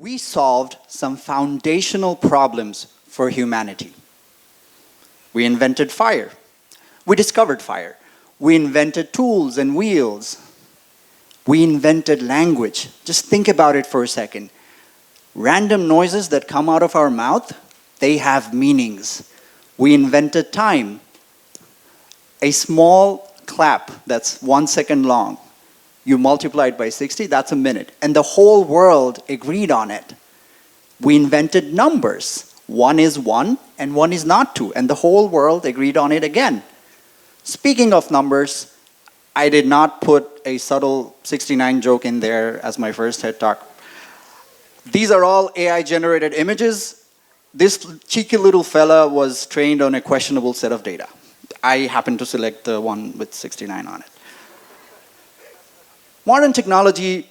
we solved some foundational problems for humanity. We invented fire. We discovered fire. We invented tools and wheels. We invented language. Just think about it for a second. Random noises that come out of our mouth, they have meanings. We invented time. A small clap that's 1 second long, you multiply it by 60, that's a minute. And the whole world agreed on it. We invented numbers. 1 is 1 and 1 is not 2. And the whole world agreed on it again. Speaking of numbers, I did not put a subtle 69 joke in there as my first TED Talk. These are all AI-generated images. This cheeky little fella was trained on a questionable set of data. I happen to select the one with 69 on it. Modern technology,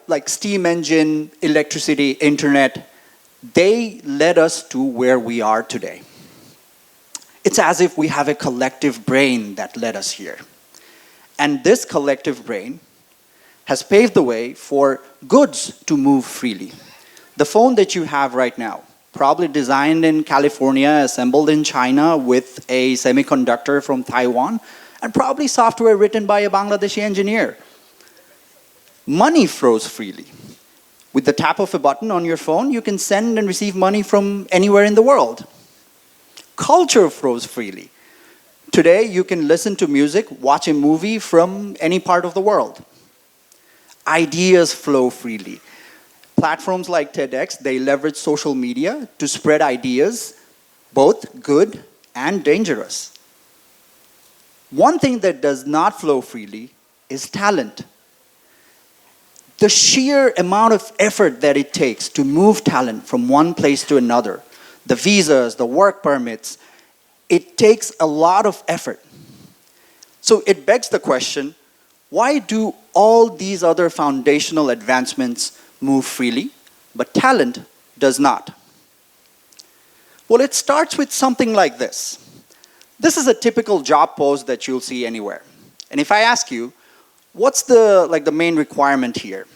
like steam engine, electricity, internet, they led us to where we are today. It's as if we have a collective brain that led us here. And this collective brain has paved the way for goods to move freely. The phone that you have right now, probably designed in California, assembled in China with a semiconductor from Taiwan, and probably software written by a Bangladeshi engineer. Money flows freely. With the tap of a button on your phone, you can send and receive money from anywhere in the world. Culture flows freely. Today, you can listen to music, watch a movie from any part of the world. Ideas flow freely. Platforms like TEDx, they leverage social media to spread ideas, both good and dangerous. One thing that does not flow freely is talent. The sheer amount of effort that it takes to move talent from one place to another, the visas, the work permits, it takes a lot of effort. So it begs the question, why do all these other foundational advancements move freely, but talent does not? Well, it starts with something like this. This is a typical job post that you'll see anywhere. And if I ask you, what's the main requirement here?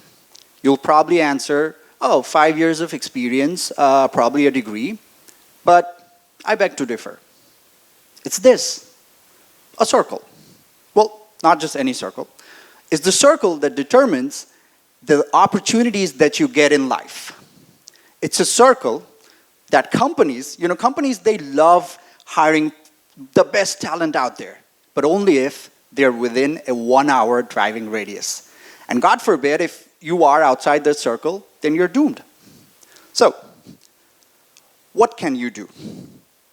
You'll probably answer, 5 years of experience, probably a degree. But I beg to differ. It's this, a circle. Well, not just any circle. It's the circle that determines the opportunities that you get in life. It's a circle that companies, they love hiring the best talent out there, but only if they're within a 1-hour driving radius. And God forbid, if you are outside the circle, then you're doomed. So, what can you do?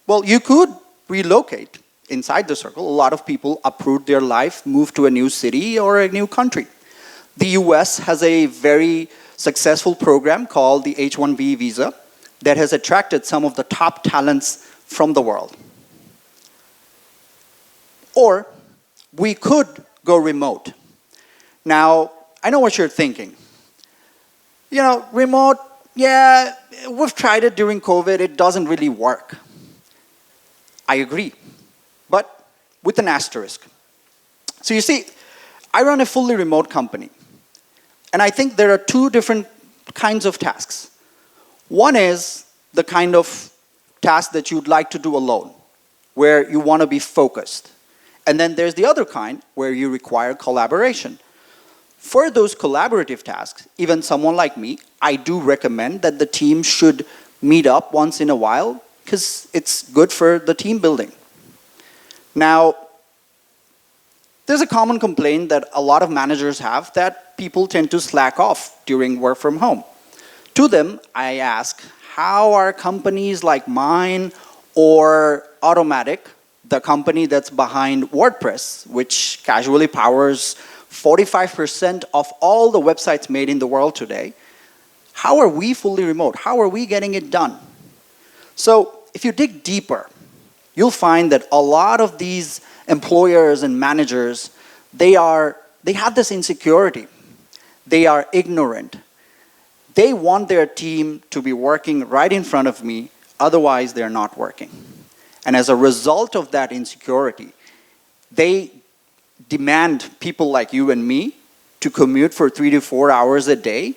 Well, you could relocate inside the circle. A lot of people uproot their life, move to a new city or a new country. The US has a very successful program called the H-1B visa that has attracted some of the top talents from the world. Or we could go remote. Now, I know what you're thinking. Remote, yeah, we've tried it during COVID, it doesn't really work. I agree, but with an asterisk. So you see, I run a fully remote company. And I think there are two different kinds of tasks. One is the kind of task that you'd like to do alone, where you want to be focused. And then there's the other kind, where you require collaboration. For those collaborative tasks, even someone like me, I do recommend that the team should meet up once in a while, because it's good for the team building. Now, there's a common complaint that a lot of managers have that people tend to slack off during work from home. To them, I ask, how are companies like mine or Automatic, the company that's behind WordPress, which casually powers 45% of all the websites made in the world today, how are we fully remote? How are we getting it done? So if you dig deeper, you'll find that a lot of these employers and managers, they have this insecurity. They are ignorant. They want their team to be working right in front of me, otherwise they're not working. And as a result of that insecurity, they demand people like you and me to commute for 3 to 4 hours a day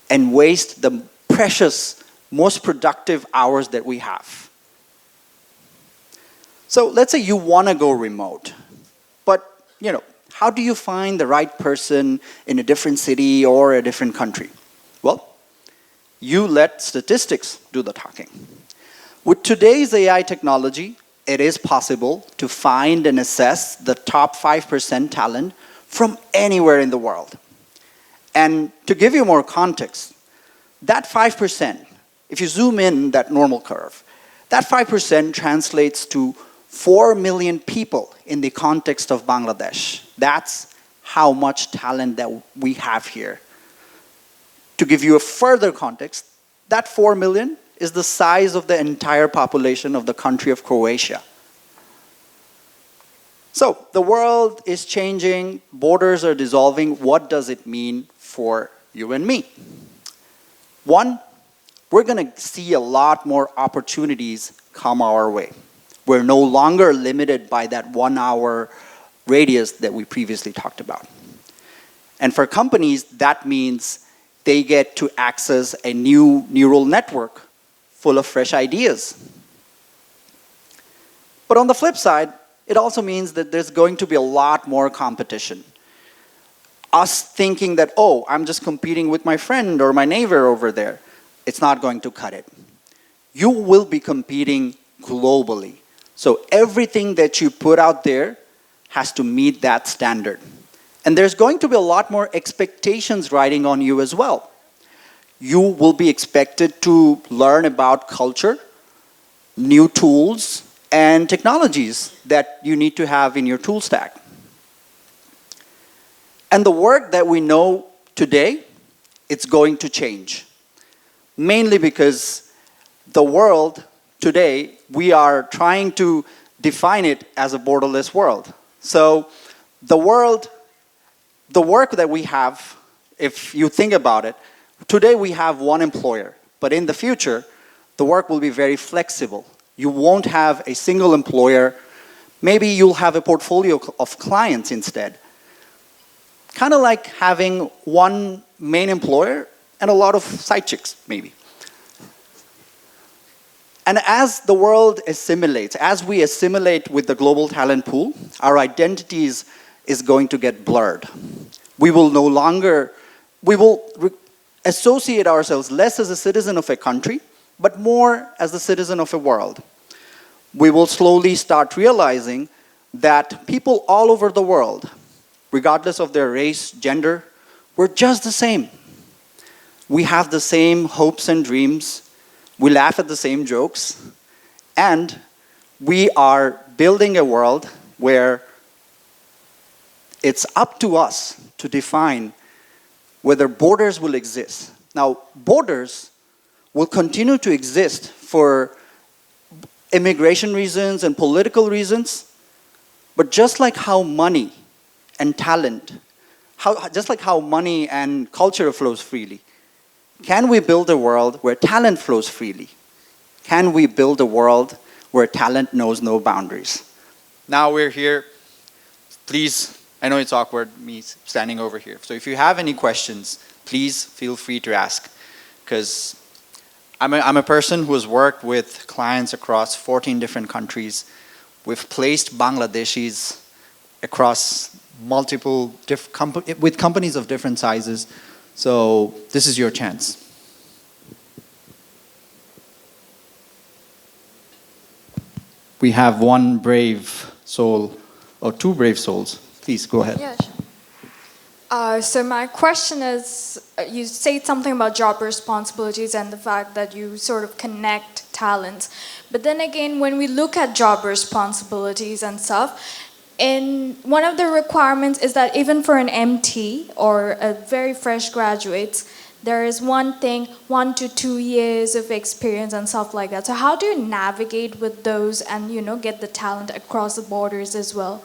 and waste the precious, most productive hours that we have. So let's say you want to go remote, but how do you find the right person in a different city or a different country? Well, you let statistics do the talking. With today's AI technology, it is possible to find and assess the top 5% talent from anywhere in the world. And to give you more context, that 5%, if you zoom in that normal curve, that 5% translates to 4 million people in the context of Bangladesh. That's how much talent that we have here. To give you a further context, that 4 million is the size of the entire population of the country of Croatia. So the world is changing, borders are dissolving. What does it mean for you and me? One, we're going to see a lot more opportunities come our way. We're no longer limited by that 1 hour radius that we previously talked about. And for companies, that means they get to access a new neural network full of fresh ideas. But on the flip side, it also means that there's going to be a lot more competition. Us thinking that, oh, I'm just competing with my friend or my neighbor over there, it's not going to cut it. You will be competing globally. So everything that you put out there has to meet that standard. And there's going to be a lot more expectations riding on you as well. You will be expected to learn about culture, new tools, and technologies that you need to have in your tool stack. And the work that we know today, it's going to change. Mainly because the world today, we are trying to define it as a borderless world. So the work that we have, if you think about it, today we have one employer, but in the future, the work will be very flexible. You won't have a single employer. Maybe you'll have a portfolio of clients instead. Kind of like having one main employer and a lot of side chicks, maybe. And as the world assimilates, as we assimilate with the global talent pool, our identities is going to get blurred. We will no longer, associate ourselves less as a citizen of a country, but more as a citizen of a world. We will slowly start realizing that people all over the world, regardless of their race, gender, we're just the same. We have the same hopes and dreams. We laugh at the same jokes. And we are building a world where it's up to us to define whether borders will exist. Now, borders will continue to exist for immigration reasons and political reasons, but just like how money and talent, just like how money and culture flows freely, can we build a world where talent flows freely? Can we build a world where talent knows no boundaries? Now we're here. Please, I know it's awkward, me standing over here. So if you have any questions, please feel free to ask. Because I'm a person who has worked with clients across 14 different countries. We've placed Bangladeshis across multiple with companies of different sizes. So this is your chance. We have one brave soul, or two brave souls. Please go ahead. Yeah, sure. So my question is, you said something about job responsibilities and the fact that you sort of connect talents. But then again, when we look at job responsibilities and stuff, one of the requirements is that even for an MT or a very fresh graduate, there is 1 to 2 years of experience and stuff like that. So how do you navigate with those and get the talent across the borders as well?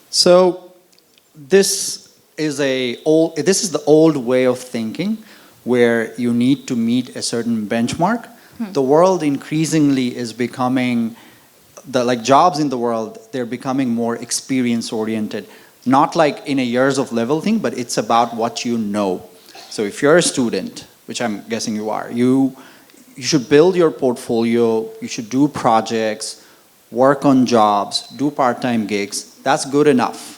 So this is the old way of thinking, where you need to meet a certain benchmark. The world increasingly is becoming, jobs in the world, they're becoming more experience oriented. Not like in a years of level thing, but it's about what you know. So if you're a student, which I'm guessing you are, you should build your portfolio, you should do projects, work on jobs, do part-time gigs. That's good enough.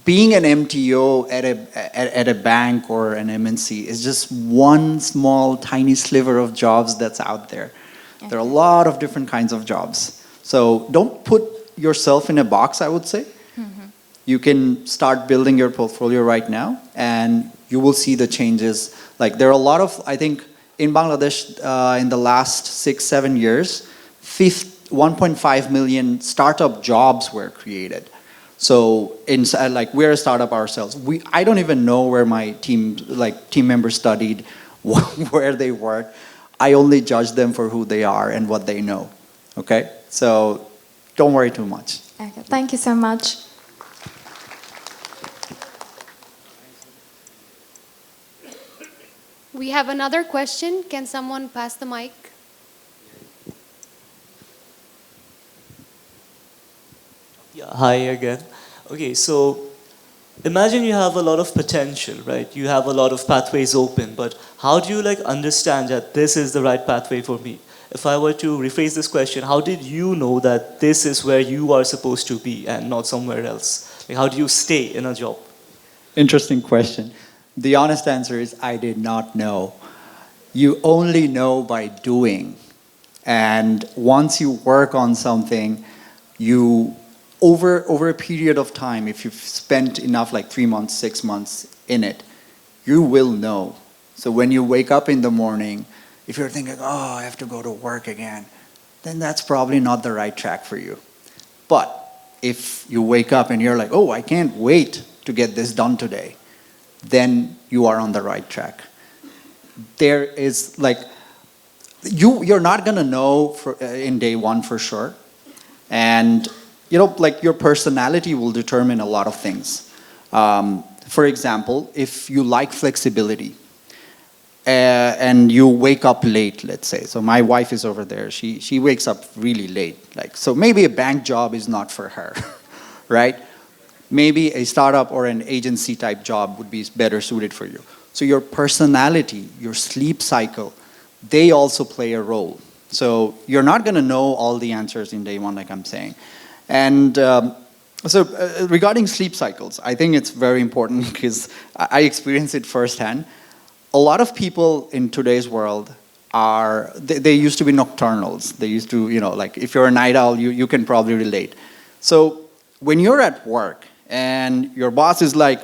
Being an MTO at a bank or an MNC is just one small, tiny sliver of jobs that's out there. Okay. There are a lot of different kinds of jobs. So don't put yourself in a box, I would say. You can start building your portfolio right now, and you will see the changes. Like, there are a lot of, I think, in Bangladesh, in the last 6-7 years, 1.5 million startup jobs were created. So, like, we're a startup ourselves. I don't even know where my team members studied, where they work. I only judge them for who they are and what they know. Okay? So, don't worry too much. Okay, thank you so much. We have another question. Can someone pass the mic? Yeah, hi again. Okay, so imagine you have a lot of potential, right? You have a lot of pathways open, but how do you understand that this is the right pathway for me? If I were to rephrase this question, how did you know that this is where you are supposed to be and not somewhere else? Like, how do you stay in a job? Interesting question. The honest answer is I did not know. You only know by doing. And once you work on something, over a period of time, if you've spent enough, like 3 months, 6 months in it, you will know. So when you wake up in the morning, if you're thinking, oh, I have to go to work again, then that's probably not the right track for you. But if you wake up and you're like, oh, I can't wait to get this done today, then you are on the right track. There is like, you're not gonna know in day one for sure. And like your personality will determine a lot of things. For example, if you like flexibility and you wake up late, let's say. So my wife is over there, she wakes up really late. So maybe a bank job is not for her, right? Maybe a startup or an agency type job would be better suited for you. So your personality, your sleep cycle, they also play a role. So you're not going to know all the answers in day one, like I'm saying. And regarding sleep cycles, I think it's very important because I experience it firsthand. A lot of people in today's world they used to be nocturnals. They used to, like if you're a night owl, you can probably relate. So when you're at work, and your boss is like,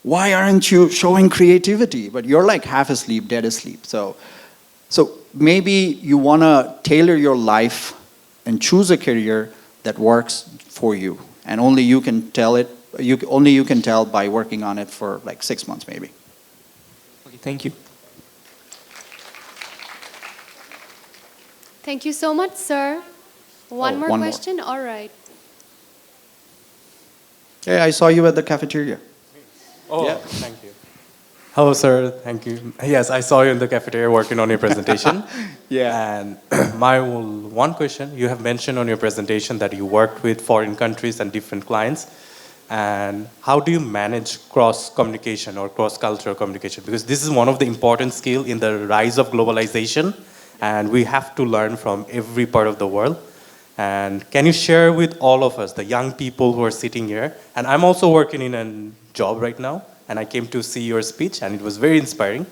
why aren't you showing creativity? But you're like half asleep, dead asleep. So maybe you want to tailor your life and choose a career that works for you. And only you can tell it, only you can tell by working on it for like 6 months maybe. Okay, thank you. Thank you so much, sir. One more question? All right. Hey, I saw you at the cafeteria. Oh, yeah. Thank you. Hello, sir. Thank you. Yes, I saw you in the cafeteria working on your presentation. Yeah. And my one question, you have mentioned on your presentation that you worked with foreign countries and different clients. And how do you manage cross-communication or cross-cultural communication? Because this is one of the important skills in the rise of globalization, and we have to learn from every part of the world. And can you share with all of us, the young people who are sitting here, and I'm also working in a job right now, and I came to see your speech, and it was very inspiring.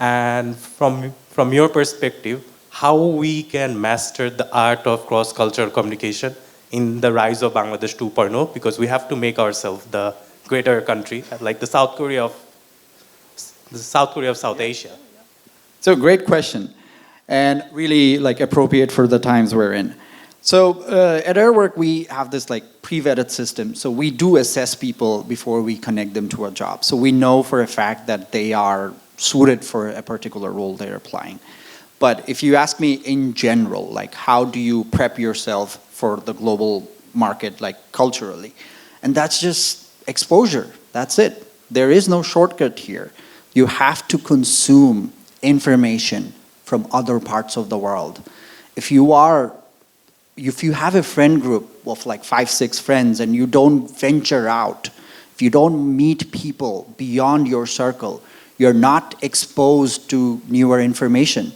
And from your perspective, how we can master the art of cross-cultural communication in the rise of Bangladesh 2.0, because we have to make ourselves the greater country, like the South Korea of South Asia. So great question, and really like appropriate for the times we're in. So at our work, we have this like pre-vetted system. So we do assess people before we connect them to a job. So we know for a fact that they are suited for a particular role they're applying. But if you ask me in general, like how do you prep yourself for the global market, like culturally? And that's just exposure. That's it. There is no shortcut here. You have to consume information from other parts of the world. If you have a friend group of like 5-6 friends and you don't venture out, if you don't meet people beyond your circle, you're not exposed to newer information.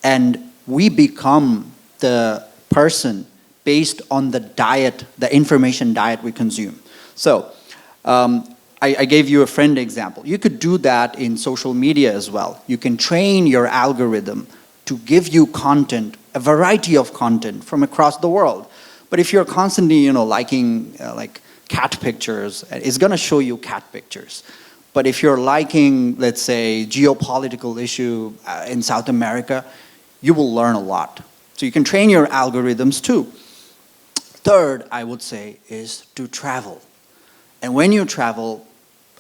And we become the person based on the diet, the information diet we consume. So, I gave you a friend example. You could do that in social media as well. You can train your algorithm to give you content, a variety of content from across the world. But if you're constantly, liking like cat pictures, it's gonna show you cat pictures. But if you're liking, let's say, geopolitical issue in South America, you will learn a lot. So you can train your algorithms too. Third, I would say, is to travel. And when you travel,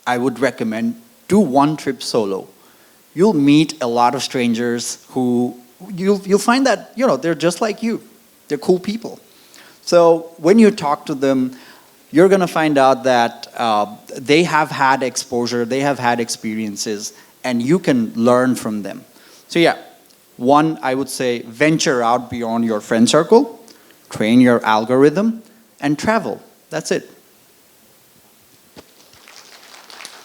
I would recommend do one trip solo. You'll meet a lot of strangers who you'll find that they're just like you. They're cool people. So when you talk to them, you're gonna find out that they have had exposure, they have had experiences, and you can learn from them. So yeah, one, I would say venture out beyond your friend circle, train your algorithm, and travel. That's it.